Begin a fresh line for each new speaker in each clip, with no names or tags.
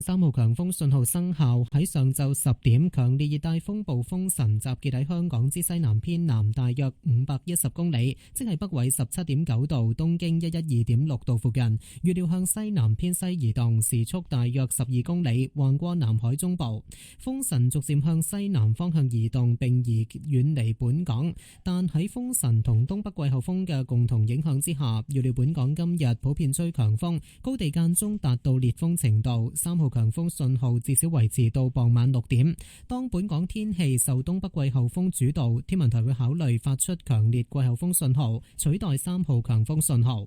3號強風信號生效，喺上晝10點，強烈熱帶風暴風神集結喺香港之西南偏南大約510公里，即係北緯17.9度、東經112.6度附近。預料向西南偏西移動，時速大約12公里，橫過南海中部。風神逐漸向西南方向移動，並移遠離本港。但喺風神同東北季候風嘅共同影響之下，預料本港今日普遍吹強風，高地間中達到烈風程度。3號強風信號至少維持到傍晚6點。當本港天氣受東北季候風主導，天文台會考慮發出強烈季候風信號，取代3號強風信號。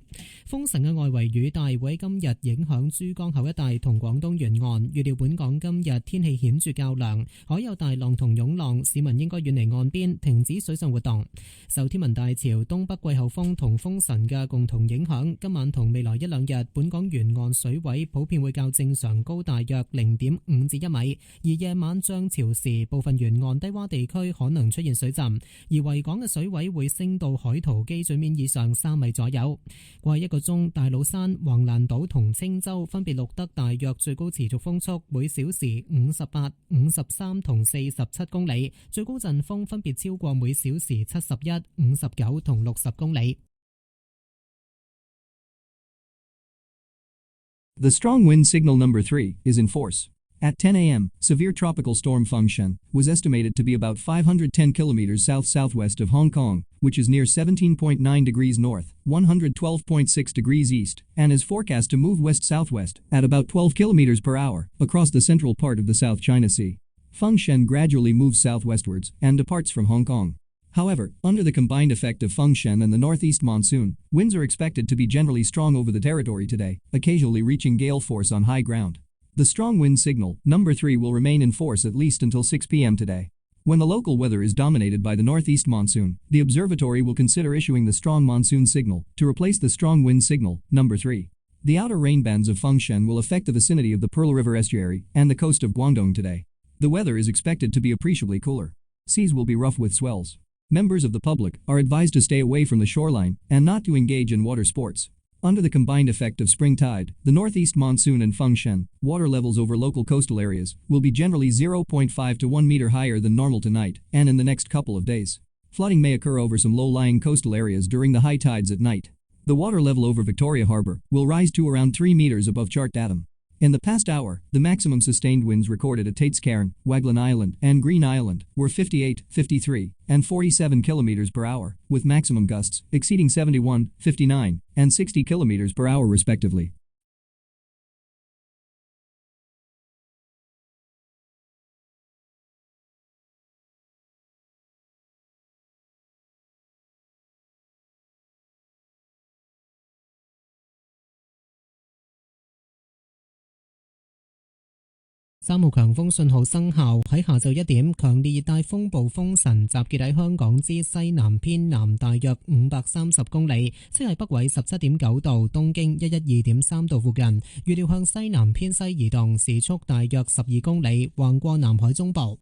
風神嘅外圍雨帶會喺今日影響珠江口一帶同廣東沿岸，預料本港今日天氣顯著較涼，海有大浪同湧浪，市民應該遠離岸邊，停止水上活動。受天文大潮、東北季候風同風神嘅共同影響，今晚同未來一兩日，本港沿岸水位普遍會較正常高大約0.5至1米，而夜晚漲潮時，部分沿岸低洼地區可能出現水浸，而維港嘅水位會升到海圖基準面以上3米左右。過去1個鐘，大老山、橫瀾島同青洲分別錄得大約最高持續風速每小時58、53同47公里，最高陣風分別超過每小時71、59同60公里。
The strong wind signal number 3 is in force. At 10 a.m., severe tropical storm Fengshen was estimated to be about 510 kilometers south-southwest of Hong Kong, which is near 17.9 degrees north, 112.6 degrees east, and is forecast to move west-southwest at about 12 kilometers per hour across the central part of the South China Sea. Fengshen gradually moves southwestwards and departs from Hong Kong. However, under the combined effect of Fengshen and the northeast monsoon, winds are expected to be generally strong over the territory today, occasionally reaching gale force on high ground. The strong wind signal, number 3, will remain in force at least until 6 p.m. today. When the local weather is dominated by the northeast monsoon, the observatory will consider issuing the strong monsoon signal to replace the strong wind signal, number 3. The outer rain bands of Fengshen will affect the vicinity of the Pearl River estuary and the coast of Guangdong today. The weather is expected to be appreciably cooler. Seas will be rough with swells. Members of the public are advised to stay away from the shoreline and not to engage in water sports. Under the combined effect of spring tide, the northeast monsoon and Fengshen, water levels over local coastal areas will be generally 0.5 to 1 meter higher than normal tonight and in the next couple of days. Flooding may occur over some low-lying coastal areas during the high tides at night. The water level over Victoria Harbour will rise to around 3 meters above chart datum. In the past hour, the maximum sustained winds recorded at Tatescairn, Waglan Island, and Green Island were 58, 53, and 47 km per hour, with maximum gusts exceeding 71, 59, and 60 km per hour respectively.3
號強風信號生效，喺下晝1點，強烈熱帶風暴風神集結喺香港之西南偏南大約530公里，即係北緯17.9度、東經112.3度附近。預料向西南偏西移動，時速大約12公里，橫過南海中部。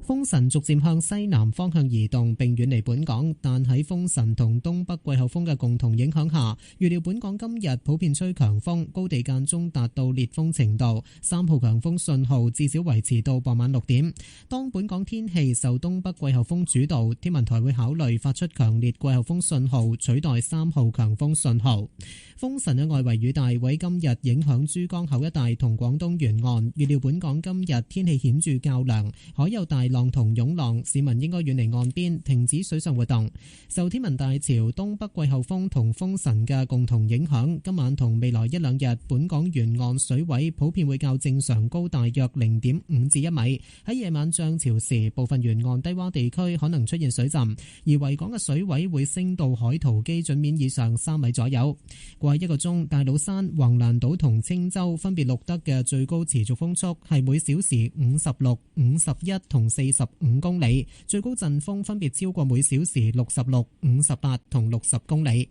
風神逐漸向西南方向移動並遠離本港，但喺風神同東北季候風嘅共同影響下，預料本港今日普遍吹強風，高地間中達到烈風程度。3號強風信號至少維持到傍晚6點。當本港天氣受東北季候風主導，天文台會考慮發出強烈季候風信號，取代3號強風信號。風神嘅外圍雨帶會今日影響珠江口一帶同廣東沿岸，預料本港今日天氣顯著較涼，海有大浪同湧浪，市民應該遠離岸邊，停止水上活動。受天文大潮、東北季候風同風神嘅共同影響，今晚同未來一兩日，本港沿岸水位普遍會較正常高大約0.5至1米。喺夜晚漲潮時，部分沿岸低洼地區可能出現水浸，而維港嘅水位會升到海圖基準面以上3米左右。過去1個鐘，大老山、橫瀾島同青洲分別錄得嘅最高持續風速係每小時56、51同45公里，最高陣風分別超過每小時66、58同60公里。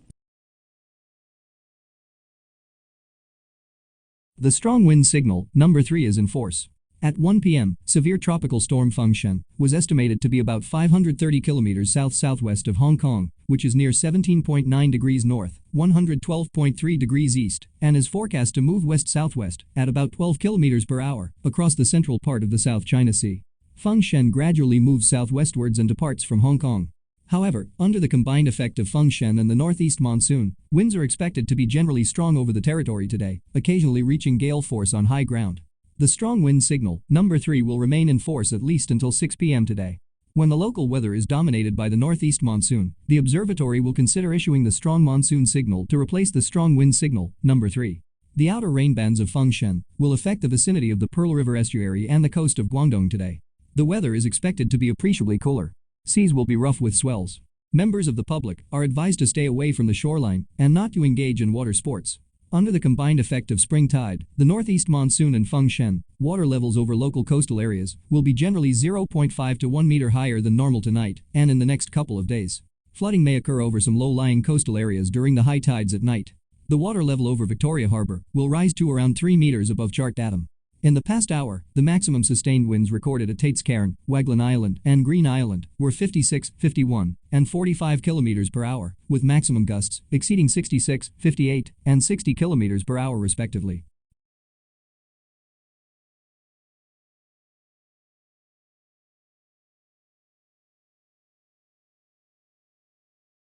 The strong wind signal, number 3, is in force. At 1 p.m., severe tropical storm Fengshen was estimated to be about 530 kilometers south-southwest of Hong Kong, which is near 17.9 degrees north, 112.3 degrees east, and is forecast to move west-southwest at about 12 kilometers per hour across the central part of the South China Sea. Fengshen gradually moves southwestwards and departs from Hong Kong. However, under the combined effect of Fengshen and the northeast monsoon, winds are expected to be generally strong over the territory today, occasionally reaching gale force on high ground. The strong wind signal, number 3, will remain in force at least until 6 p.m. today. When the local weather is dominated by the northeast monsoon, the observatory will consider issuing the strong monsoon signal to replace the strong wind signal, number 3. The outer rain bands of Fengshen will affect the vicinity of the Pearl River estuary and the coast of Guangdong today. The weather is expected to be appreciably cooler. Seas will be rough with swells. Members of the public are advised to stay away from the shoreline and not to engage in water sports. Under the combined effect of spring tide, the northeast monsoon and Fengshen, water levels over local coastal areas will be generally 0.5 to 1 meter higher than normal tonight and in the next couple of days. Flooding may occur over some low-lying coastal areas during the high tides at night. The water level over Victoria Harbour will rise to around 3 meters above chart datum. In the past hour, the maximum sustained winds recorded at Tate's Cairn, Waglan Island, and Green Island were 56, 51, and 45 kilometers per hour, with maximum gusts exceeding 66, 58, and 60 kilometers per hour respectively.